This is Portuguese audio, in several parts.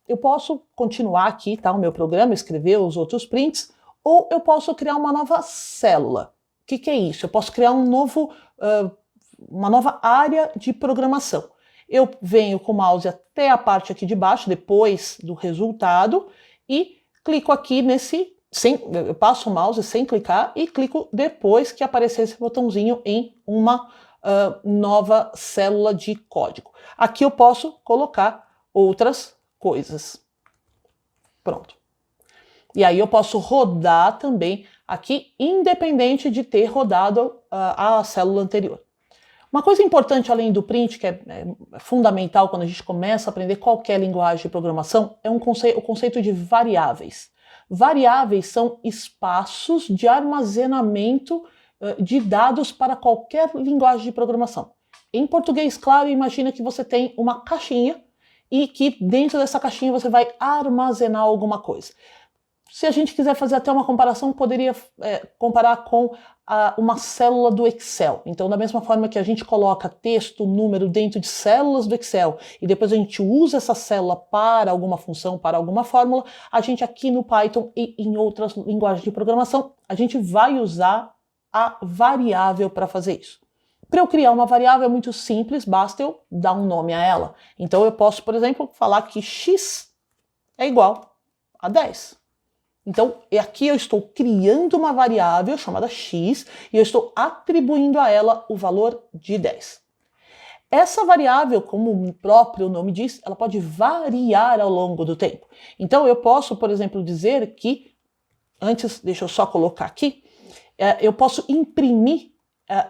eu posso continuar aqui, tá, o meu programa, escrever os outros prints, ou eu posso criar uma nova célula. O que é isso? Eu posso criar uma nova área de programação. Eu venho com o mouse até a parte aqui de baixo, depois do resultado, e clico aqui eu passo o mouse sem clicar e clico depois que aparecer esse botãozinho em uma nova célula de código. Aqui eu posso colocar outras coisas. Pronto. E aí eu posso rodar também aqui, independente de ter rodado a célula anterior. Uma coisa importante além do print, que é fundamental quando a gente começa a aprender qualquer linguagem de programação, é o conceito de variáveis. Variáveis são espaços de armazenamento de dados para qualquer linguagem de programação. Em português, claro, imagina que você tem uma caixinha e que dentro dessa caixinha você vai armazenar alguma coisa. Se a gente quiser fazer até uma comparação, poderia comparar com uma célula do Excel. Então, da mesma forma que a gente coloca texto, número dentro de células do Excel e depois a gente usa essa célula para alguma função, para alguma fórmula, a gente aqui no Python e em outras linguagens de programação, a gente vai usar a variável para fazer isso. Para eu criar uma variável é muito simples, basta eu dar um nome a ela. Então, eu posso, por exemplo, falar que x é igual a 10. Então, aqui eu estou criando uma variável chamada x e eu estou atribuindo a ela o valor de 10. Essa variável, como o próprio nome diz, ela pode variar ao longo do tempo. Então, eu posso, por exemplo, dizer que, deixa eu só colocar aqui, eu posso imprimir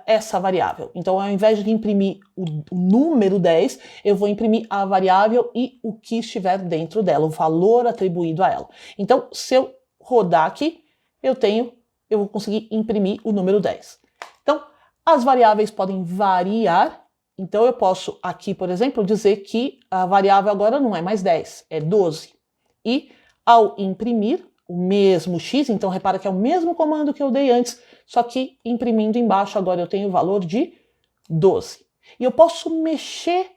essa variável. Então, ao invés de imprimir o número 10, eu vou imprimir a variável e o que estiver dentro dela, o valor atribuído a ela. Então, se eu rodar aqui, eu vou conseguir imprimir o número 10. Então, as variáveis podem variar. Então, eu posso aqui, por exemplo, dizer que a variável agora não é mais 10, é 12. E ao imprimir o mesmo x, então repara que é o mesmo comando que eu dei antes, só que imprimindo embaixo agora eu tenho o valor de 12. E eu posso mexer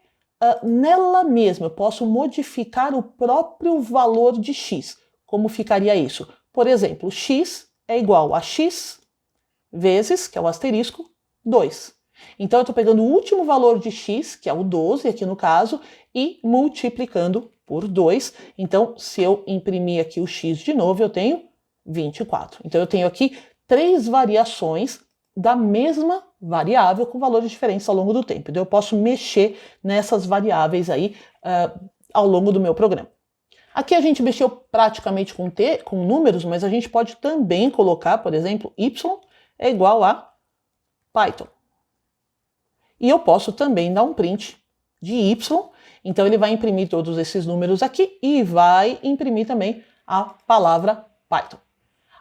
nela mesma, eu posso modificar o próprio valor de x. Como ficaria isso? Por exemplo, x é igual a x vezes, que é o asterisco, 2. Então, eu estou pegando o último valor de x, que é o 12 aqui no caso, e multiplicando por 2. Então, se eu imprimir aqui o x de novo, eu tenho 24. Então, eu tenho aqui 3 variações da mesma variável com valores diferentes ao longo do tempo. Então, eu posso mexer nessas variáveis aí ao longo do meu programa. Aqui a gente mexeu praticamente com números, mas a gente pode também colocar, por exemplo, y é igual a Python. E eu posso também dar um print de y, então ele vai imprimir todos esses números aqui e vai imprimir também a palavra Python.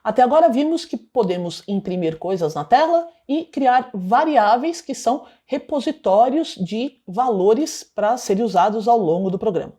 Até agora vimos que podemos imprimir coisas na tela e criar variáveis que são repositórios de valores para serem usados ao longo do programa.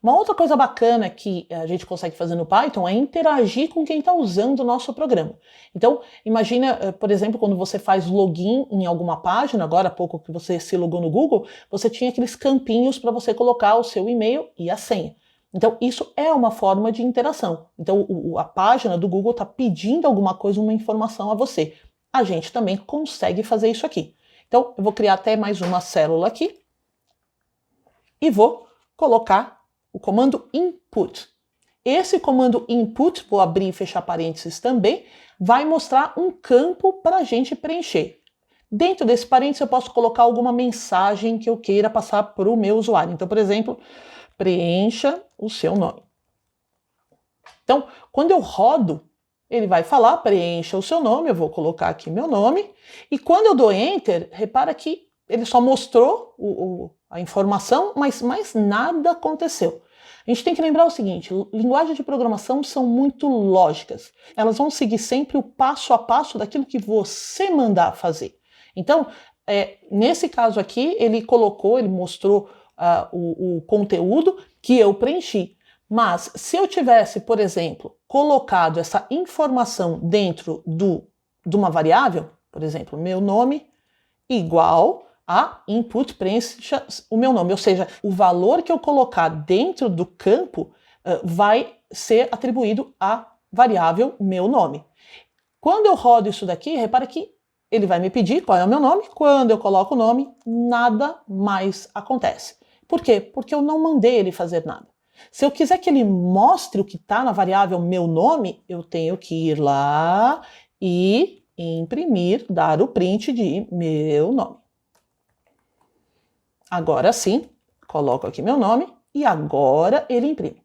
Uma outra coisa bacana que a gente consegue fazer no Python é interagir com quem está usando o nosso programa. Então, imagina, por exemplo, quando você faz login em alguma página, agora há pouco que você se logou no Google, você tinha aqueles campinhos para você colocar o seu e-mail e a senha. Então, isso é uma forma de interação. Então, a página do Google está pedindo alguma coisa, uma informação a você. A gente também consegue fazer isso aqui. Então, eu vou criar até mais uma célula aqui e vou colocar o comando input. Esse comando input, vou abrir e fechar parênteses também, vai mostrar um campo para a gente preencher. Dentro desse parênteses eu posso colocar alguma mensagem que eu queira passar para o meu usuário. Então, por exemplo, preencha o seu nome. Então, quando eu rodo, ele vai falar preencha o seu nome, eu vou colocar aqui meu nome, e quando eu dou enter, repara que ele só mostrou a informação, mas mais nada aconteceu. A gente tem que lembrar o seguinte, linguagens de programação são muito lógicas. Elas vão seguir sempre o passo a passo daquilo que você mandar fazer. Então, nesse caso aqui, ele mostrou o conteúdo que eu preenchi. Mas se eu tivesse, por exemplo, colocado essa informação dentro de uma variável, por exemplo, meu nome igual a input preencha o meu nome, ou seja, o valor que eu colocar dentro do campo vai ser atribuído à variável meu nome. Quando eu rodo isso daqui, repara que ele vai me pedir qual é o meu nome. Quando eu coloco o nome, nada mais acontece. Por quê? Porque eu não mandei ele fazer nada. Se eu quiser que ele mostre o que está na variável meu nome, eu tenho que ir lá e imprimir, dar o print de meu nome. Agora sim, coloco aqui meu nome e agora ele imprime.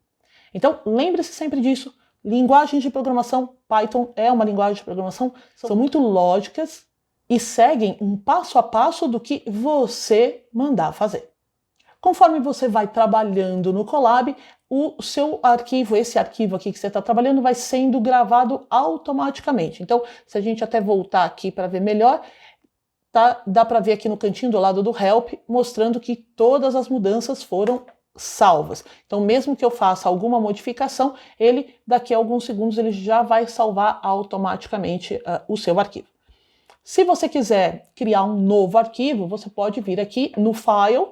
Então, lembre-se sempre disso. Linguagens de programação, Python é uma linguagem de programação, são muito lógicas e seguem um passo a passo do que você mandar fazer. Conforme você vai trabalhando no Colab, o seu arquivo, esse arquivo aqui que você está trabalhando, vai sendo gravado automaticamente. Então, se a gente até voltar aqui para ver melhor, dá para ver aqui no cantinho do lado do Help, mostrando que todas as mudanças foram salvas. Então, mesmo que eu faça alguma modificação, ele, daqui a alguns segundos, ele já vai salvar automaticamente o seu arquivo. Se você quiser criar um novo arquivo, você pode vir aqui no File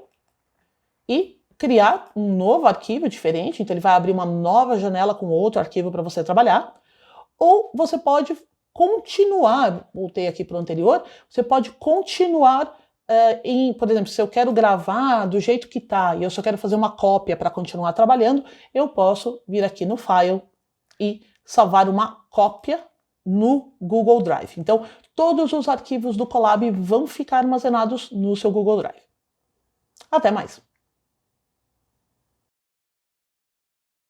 e criar um novo arquivo diferente. Então, ele vai abrir uma nova janela com outro arquivo para você trabalhar. Ou você pode continuar, voltei aqui para o anterior, você pode continuar por exemplo, se eu quero gravar do jeito que está e eu só quero fazer uma cópia para continuar trabalhando, eu posso vir aqui no File e salvar uma cópia no Google Drive. Então, todos os arquivos do Colab vão ficar armazenados no seu Google Drive. Até mais!